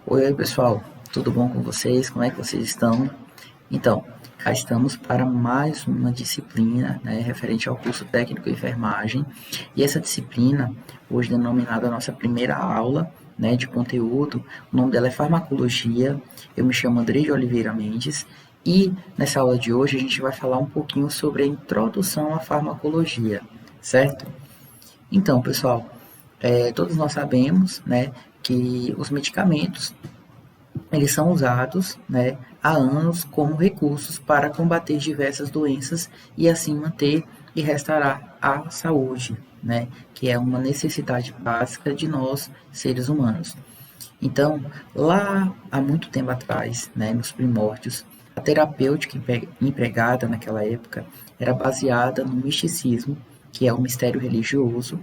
Oi, pessoal, tudo bom com vocês? Como é que vocês estão? Então, cá estamos para mais uma disciplina, né, referente ao curso técnico de enfermagem. E essa disciplina, hoje denominada nossa primeira aula, né, de conteúdo, o nome dela é Farmacologia. Eu me chamo Andrei de Oliveira Mendes e nessa aula de hoje a gente vai falar um pouquinho sobre a introdução à farmacologia, certo? Então, pessoal, todos nós sabemos, né, que os medicamentos eles são usados, né, há anos como recursos para combater diversas doenças e assim manter e restaurar a saúde, né, que é uma necessidade básica de nós, seres humanos. Então, lá há muito tempo atrás, né, nos primórdios, a terapêutica empregada naquela época era baseada no misticismo, que é o mistério religioso,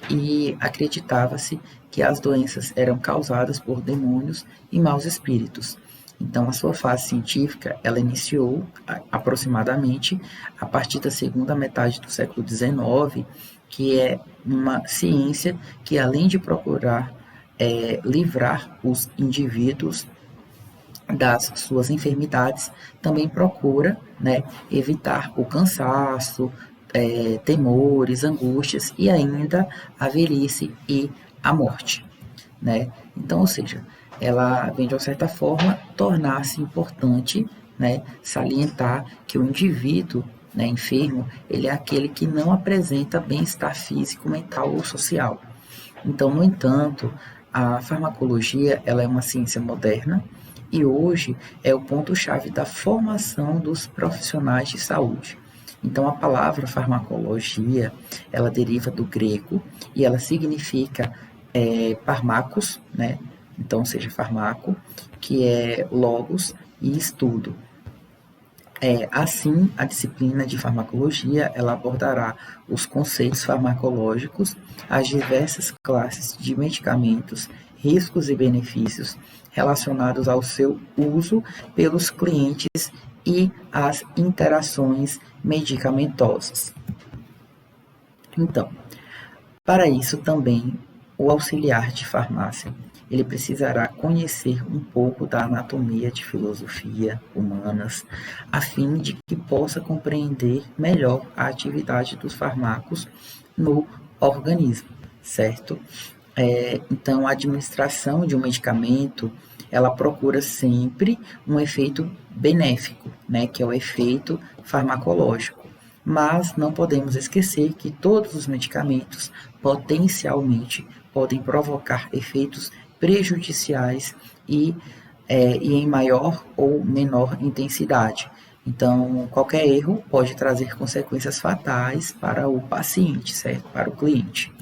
e acreditava-se que as doenças eram causadas por demônios e maus espíritos. Então, a sua fase científica, ela iniciou aproximadamente a partir da segunda metade do século XIX, que é uma ciência que, além de procurar livrar os indivíduos das suas enfermidades, também procura, né, evitar o cansaço, temores, angústias e ainda a velhice e a morte, né? Então, ou seja, ela vem de uma certa forma tornar-se importante, né, salientar que o indivíduo, né, enfermo, ele é aquele que não apresenta bem-estar físico, mental ou social. Então, no entanto, a farmacologia ela é uma ciência moderna e hoje é o ponto-chave da formação dos profissionais de saúde. Então, a palavra farmacologia ela deriva do grego e ela significa parmacos, né? Então, seja farmaco, que é logos e estudo. Assim, a disciplina de farmacologia ela abordará os conceitos farmacológicos, as diversas classes de medicamentos, riscos e benefícios relacionados ao seu uso pelos clientes e as interações medicamentosas. Então, para isso também o auxiliar de farmácia ele precisará conhecer um pouco da anatomia de filosofia humanas, a fim de que possa compreender melhor a atividade dos fármacos no organismo, certo? Então, a administração de um medicamento, ela procura sempre um efeito benéfico, né, que é o efeito farmacológico. Mas não podemos esquecer que todos os medicamentos potencialmente podem provocar efeitos prejudiciais e em maior ou menor intensidade. Então, qualquer erro pode trazer consequências fatais para o paciente, certo? Para o cliente.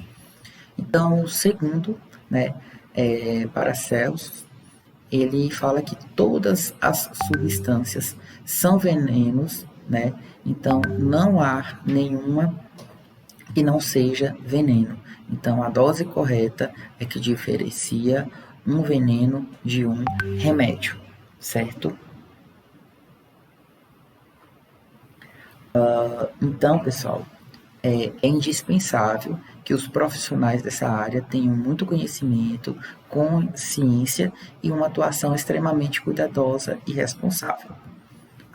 Então, segundo, né, Paracelsus, ele fala que todas as substâncias são venenos, né? Então, não há nenhuma que não seja veneno. Então, a dose correta é que diferencia um veneno de um remédio, certo? Então, pessoal, é indispensável que os profissionais dessa área tenham muito conhecimento, consciência e uma atuação extremamente cuidadosa e responsável,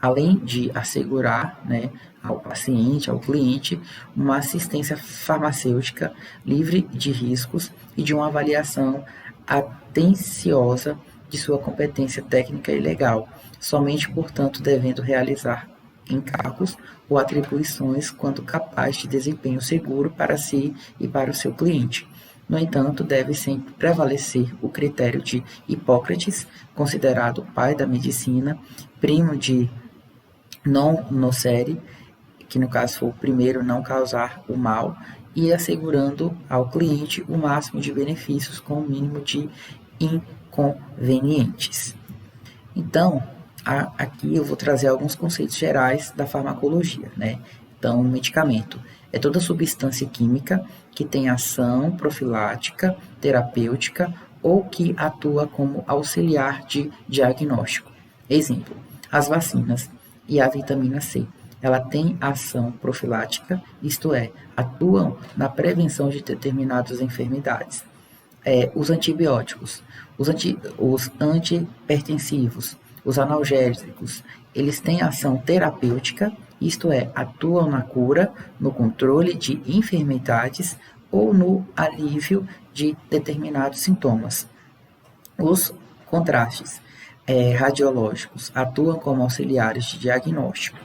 além de assegurar, né, ao paciente, ao cliente, uma assistência farmacêutica livre de riscos e de uma avaliação atenciosa de sua competência técnica e legal, somente, portanto, devendo realizar encargos ou atribuições quando capaz de desempenho seguro para si e para o seu cliente. No entanto, deve sempre prevalecer o critério de Hipócrates, considerado o pai da medicina, primo de non nocere, que no caso foi o primeiro não causar o mal, e assegurando ao cliente o máximo de benefícios com o mínimo de inconvenientes. Então, aqui eu vou trazer alguns conceitos gerais da farmacologia, né? Então, medicamento é toda substância química que tem ação profilática, terapêutica ou que atua como auxiliar de diagnóstico. Exemplo, as vacinas e a vitamina C. Ela tem ação profilática, isto é, atuam na prevenção de determinadas enfermidades. Os antibióticos, os antipertensivos, os analgésicos, eles têm ação terapêutica, isto é, atuam na cura, no controle de enfermidades ou no alívio de determinados sintomas. Os contrastes radiológicos atuam como auxiliares de diagnóstico.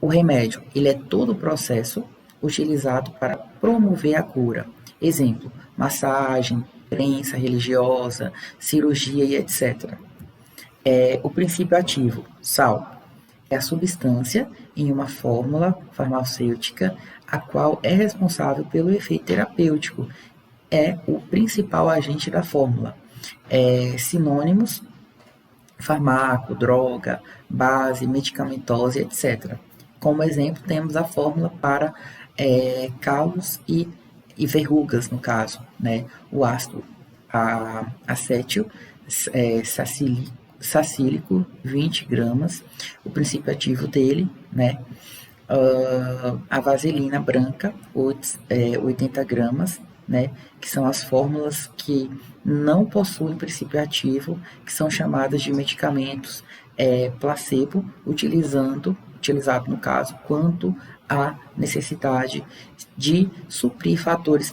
O remédio, ele é todo o processo utilizado para promover a cura. Exemplo, massagem, crença religiosa, cirurgia e etc. O princípio ativo, sal, é a substância em uma fórmula farmacêutica a qual é responsável pelo efeito terapêutico. É o principal agente da fórmula. Sinônimos, fármaco, droga, base, medicamentosa, etc. Como exemplo, temos a fórmula para calos e verrugas, no caso, né? O ácido acétil sacílico, 20 gramas, o princípio ativo dele, né? A vaselina branca, 80 gramas, né? Que são as fórmulas que não possuem princípio ativo, que são chamadas de medicamentos placebo, utilizado no caso, quanto à necessidade de suprir fatores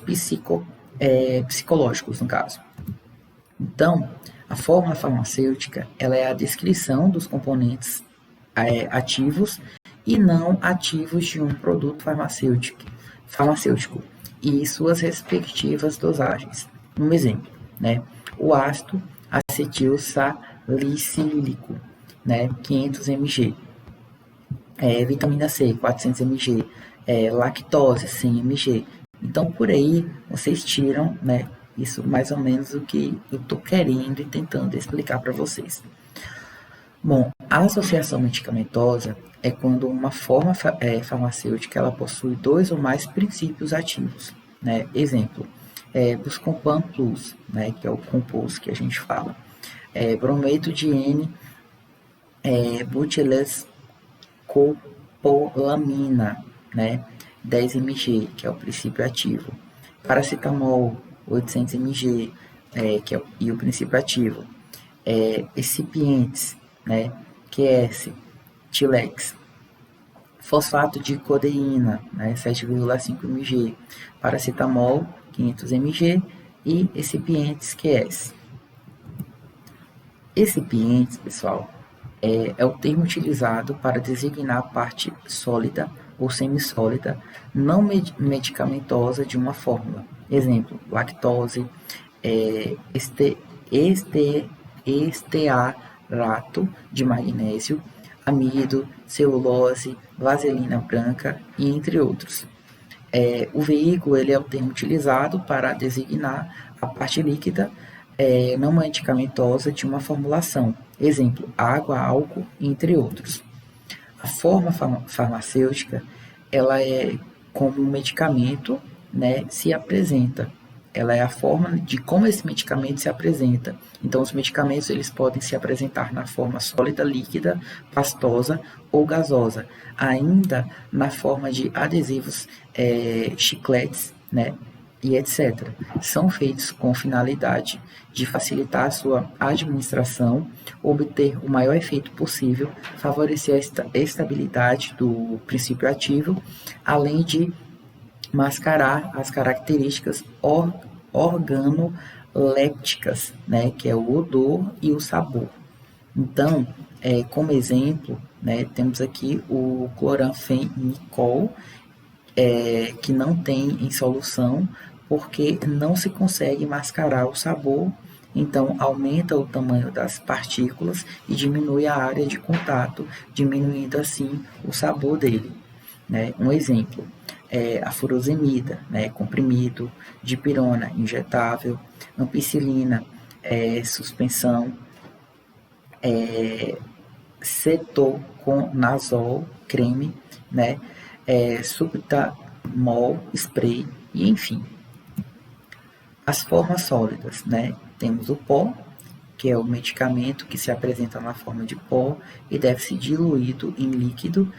psicológicos, no caso. Então, a fórmula farmacêutica ela é a descrição dos componentes ativos e não ativos de um produto farmacêutico e suas respectivas dosagens. Um exemplo, né? O ácido acetil salicílico, né? 500 mg. Vitamina C, 400 mg. Lactose, 100 mg. Então, por aí, vocês tiram, né? Isso mais ou menos o que eu estou querendo e tentando explicar para vocês. Bom, a associação medicamentosa é quando uma forma farmacêutica ela possui dois ou mais princípios ativos, né? Exemplo, Buscopan Plus, né? Que é o composto que a gente fala. Brometo de N, butilescopolamina, né? 10 mg, que é o princípio ativo. Paracetamol, 800 mg, e o princípio ativo. Excipientes, né? QS, Tilex. Fosfato de codeína, né? 7,5 mg. Paracetamol, 500 mg. E excipientes QS. Excipientes, pessoal, é o termo utilizado para designar a parte sólida ou semissólida não medicamentosa de uma fórmula. Exemplo, lactose, estearato de magnésio, amido, celulose, vaselina branca e entre outros. O veículo ele é o termo utilizado para designar a parte líquida não medicamentosa de uma formulação. Exemplo, água, álcool, entre outros. A forma farmacêutica, ela é como um medicamento, né, se apresenta. Ela é a forma de como esse medicamento se apresenta. Então, os medicamentos eles podem se apresentar na forma sólida, líquida, pastosa ou gasosa. Ainda na forma de adesivos, chicletes, né, e etc. São feitos com finalidade de facilitar a sua administração, obter o maior efeito possível, favorecer a estabilidade do princípio ativo, além de mascarar as características organolépticas, né, que é o odor e o sabor. Então, como exemplo, né, temos aqui o cloranfenicol, que não tem em solução, porque não se consegue mascarar o sabor, então aumenta o tamanho das partículas e diminui a área de contato, diminuindo assim o sabor dele. Né? Um exemplo, a furosemida, né? Comprimido, dipirona, injetável, ampicilina, suspensão, cetoconazol, creme, né? Subutamol, spray, e enfim. As formas sólidas, né? Temos o pó, que é o medicamento que se apresenta na forma de pó e deve ser diluído em líquido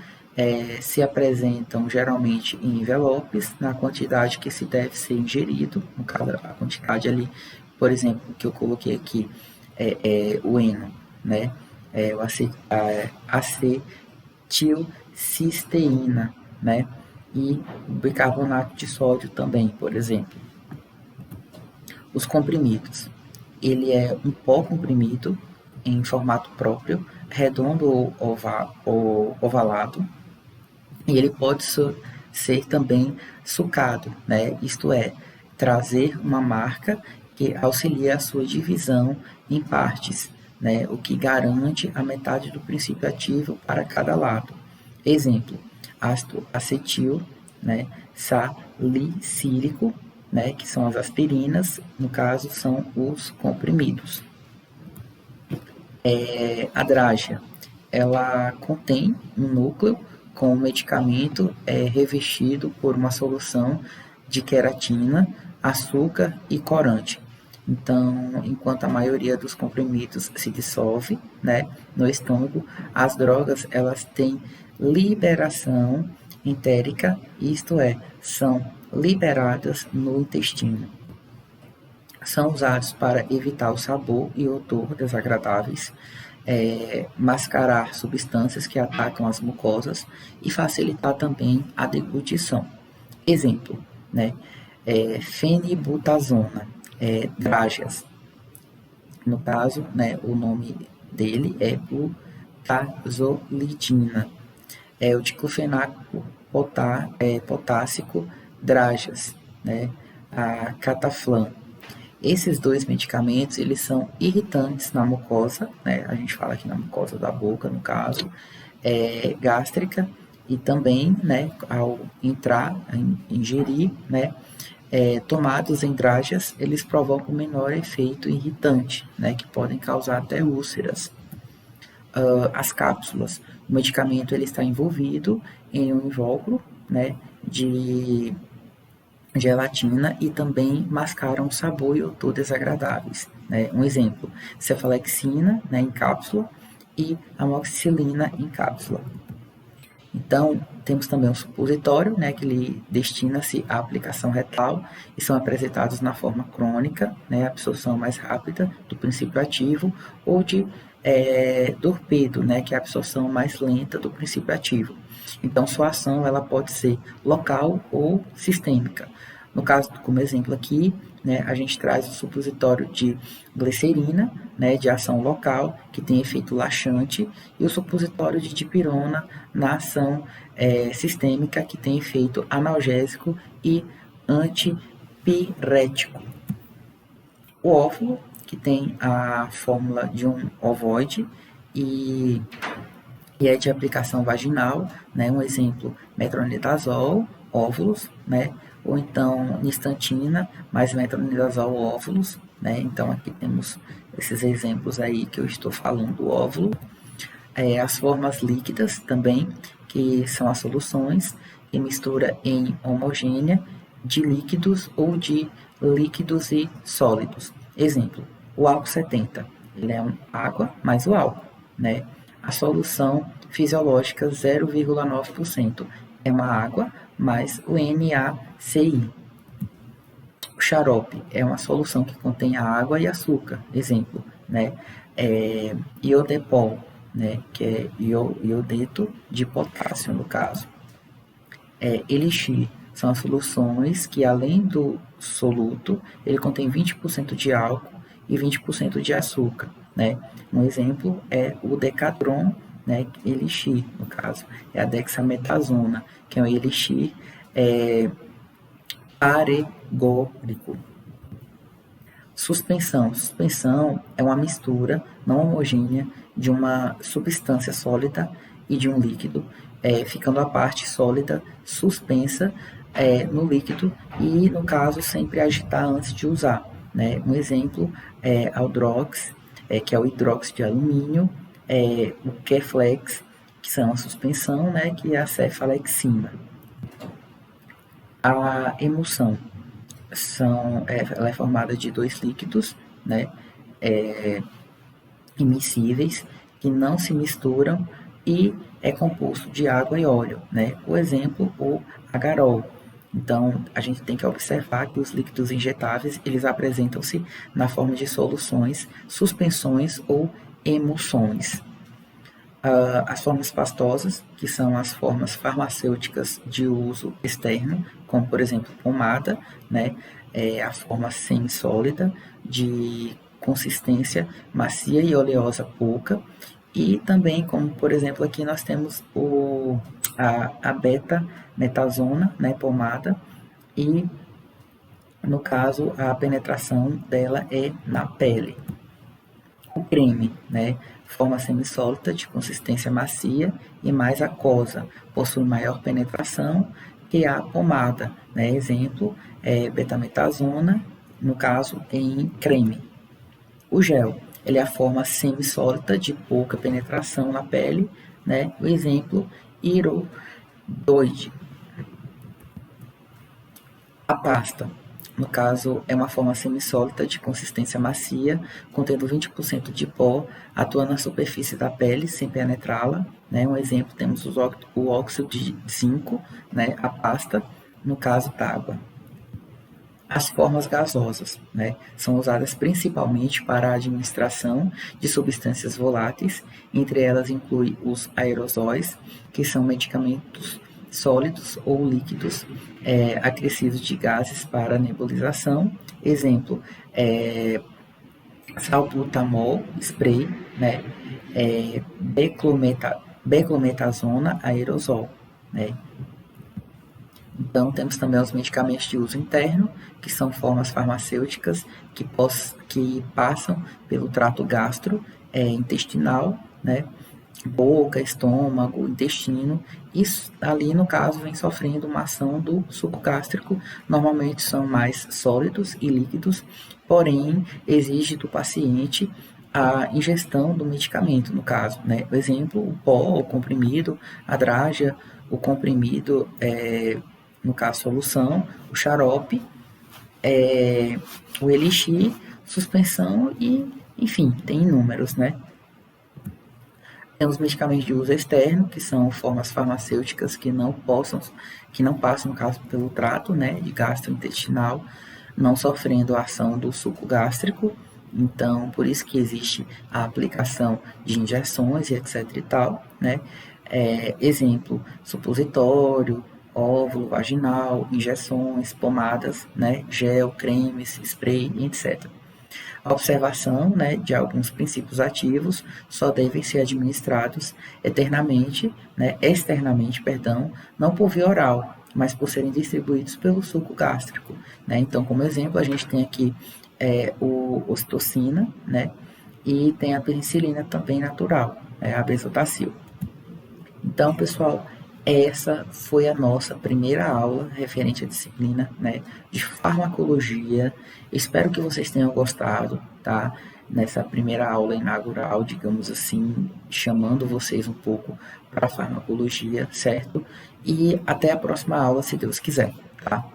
se apresentam geralmente em envelopes, na quantidade que se deve ser ingerido, no caso, a quantidade ali, por exemplo, que eu coloquei aqui, o eno, né? O acetilcisteína, né? E o bicarbonato de sódio também, por exemplo. Os comprimidos. Ele é um pó comprimido em formato próprio, redondo ou ovalado, e ele pode ser também sucado, né? Isto é, trazer uma marca que auxilia a sua divisão em partes, né? O que garante a metade do princípio ativo para cada lado. Exemplo, ácido acetil, né? Salicílico, né? Que são as aspirinas, no caso são os comprimidos. A drágia, ela contém um núcleo com o medicamento revestido por uma solução de queratina, açúcar e corante. Então, enquanto a maioria dos comprimidos se dissolve, né, no estômago, as drogas elas têm liberação entérica, isto é, são liberadas no intestino. São usados para evitar o sabor e odor desagradáveis, mascarar substâncias que atacam as mucosas e facilitar também a deglutição. Exemplo, né? Fenibutazona, drágeas. No caso, né, o nome dele é butazolidina. O diclofenaco potássico, drágeas, né? A cataflam. Esses dois medicamentos, eles são irritantes na mucosa, né? A gente fala aqui na mucosa da boca, no caso, gástrica, e também, né, ao ingerir, né, tomados em drágeas, eles provocam menor efeito irritante, né, que podem causar até úlceras. As cápsulas, o medicamento ele está envolvido em um invólucro, né, de gelatina e também mascaram sabor e odor desagradáveis, né? Um exemplo, cefalexina, né, em cápsula e amoxicilina em cápsula. Então, temos também um supositório, né, que ele destina-se à aplicação retal e são apresentados na forma crônica, né, absorção mais rápida do princípio ativo, ou de torpedo, né, que é a absorção mais lenta do princípio ativo. Então, sua ação ela pode ser local ou sistêmica. No caso, como exemplo aqui, né, a gente traz o supositório de glicerina, né, de ação local, que tem efeito laxante, e o supositório de dipirona na ação sistêmica, que tem efeito analgésico e antipirético. O óvulo, que tem a fórmula de um ovoide e é de aplicação vaginal, né? Um exemplo, metronidazol, óvulos, né? Ou então nistantina, mais metronidazol, óvulos, né? Então aqui temos esses exemplos aí que eu estou falando, o óvulo. As formas líquidas também, que são as soluções, e mistura em homogênea de líquidos ou de líquidos e sólidos. Exemplo, o álcool 70, ele é água mais o álcool, né? A solução fisiológica 0,9% é uma água mais o NaCl. O xarope é uma solução que contém água e açúcar. Exemplo, né? Iodepol, né? Que é iodeto de potássio, no caso. Elixir são as soluções que, além do soluto, ele contém 20% de álcool e 20% de açúcar, né? Um exemplo é o Decatron, né? Elixir, no caso, é a dexametasona, que é um elixir aregórico. Suspensão. Suspensão é uma mistura não homogênea de uma substância sólida e de um líquido, ficando a parte sólida suspensa no líquido e, no caso, sempre agitar antes de usar, né? Um exemplo é Aldrox, que é o hidróxido de alumínio, o Keflex, que são a suspensão, né? Que é a cefalexina. A emulsão ela é formada de dois líquidos, né, immiscíveis, que não se misturam e é composto de água e óleo, né? O exemplo, o agarol. Então, a gente tem que observar que os líquidos injetáveis, eles apresentam-se na forma de soluções, suspensões ou emulsões. As formas pastosas, que são as formas farmacêuticas de uso externo, como por exemplo pomada, né? A forma semissólida, de consistência macia e oleosa pouca, e também como por exemplo aqui nós temos a beta-metasona, né? Pomada, e no caso a penetração dela é na pele. O creme, né? Forma semissólida, de consistência macia e mais aquosa, possui maior penetração que a pomada, né? Exemplo, betametasona, no caso em creme. O gel, ele é a forma semissólida de pouca penetração na pele, né? O exemplo, iridoide. A pasta, no caso, é uma forma semissólida de consistência macia, contendo 20% de pó, atua na superfície da pele sem penetrá-la. Né? Um exemplo, temos o óxido de zinco, né? A pasta, no caso, d'água. As formas gasosas, né? São usadas principalmente para a administração de substâncias voláteis, entre elas inclui os aerosóis, que são medicamentos sólidos ou líquidos acrescidos de gases para nebulização. Exemplo, salbutamol, spray, né? Beclometasona, aerosol, né? Então, temos também os medicamentos de uso interno, que são formas farmacêuticas que passam pelo trato gastrointestinal, né? Boca, estômago, intestino, e ali no caso vem sofrendo uma ação do suco gástrico, normalmente são mais sólidos e líquidos, porém exige do paciente a ingestão do medicamento, no caso, né? Por exemplo, o pó, o comprimido, a drágia, o comprimido, no caso solução, o xarope, o elixir, suspensão e, enfim, tem inúmeros, né? Temos medicamentos de uso externo, que são formas farmacêuticas que não passam, no caso, pelo trato, né, de gastrointestinal, não sofrendo a ação do suco gástrico. Então, por isso que existe a aplicação de injeções e etc e tal, né? Exemplo, supositório, óvulo vaginal, injeções, pomadas, né, gel, cremes, spray, etc. A observação, né, de alguns princípios ativos só devem ser administrados externamente, não por via oral, mas por serem distribuídos pelo suco gástrico. Né? Então, como exemplo, a gente tem aqui o ocitocina, né, e tem a penicilina também natural, a Bezoldacil. Então, pessoal, essa foi a nossa primeira aula referente à disciplina, né, de farmacologia. Espero que vocês tenham gostado, tá? Nessa primeira aula inaugural, digamos assim, chamando vocês um pouco para a farmacologia, certo? E até a próxima aula, se Deus quiser, tá?